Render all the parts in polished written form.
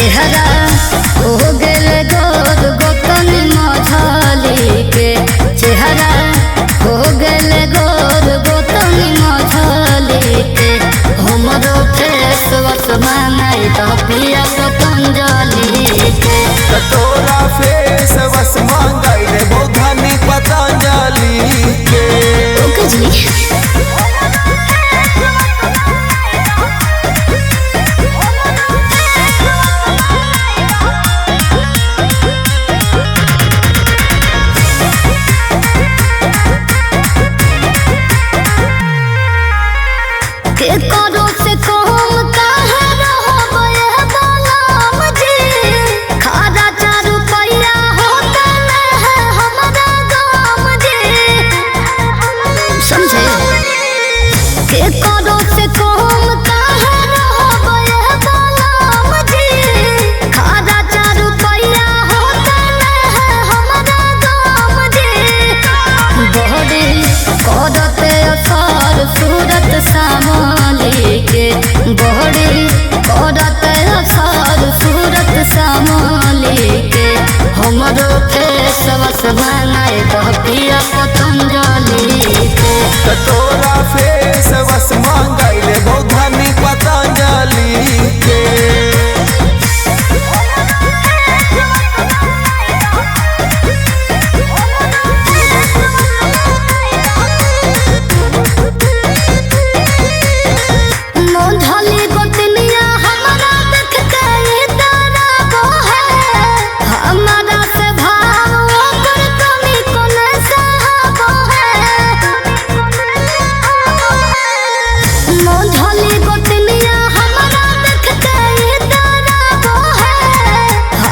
चेहरा हो गेल गोर गोतनी मझली के चेहरा हो गेल गोर गोतनी मझली के हमरो फेस वस मांगाई तो पिया पतंजलि के तोरा फेस वस मांगाई रे बोधनी पतंजलि के ओके जी के करो से कहूँ काहे रहब ये बलम जी खादा 4 रुपया होता है हमारा गम जी समझे के करो से कहूँ काहे रहब ये बलम जी खादा 4 रुपया होता है हमारा गम जी बहरी कदते असर सूरत सामली के बहरी कदते असर सूरत सामली के हमरो फेस वस बनाए पिया पतंजलि के तोरा फेस वस मांगाई रे बोधनी पतंजलि के मोधली गोतनिया हमारा देख के इतना बोहे हमारा से भाव ओकर कमी कोने साहब है मोधली गोतनिया हमारा देख के इतना बोहे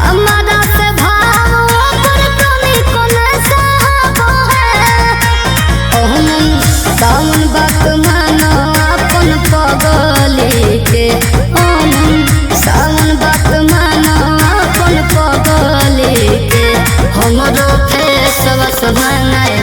हमारा से भाव ओकर कमी कोने साहब है ओहन सावन बात मानो अपन पगली के ओहन सावन बात मानो अपन पगली के हमरो फेस वस बनाए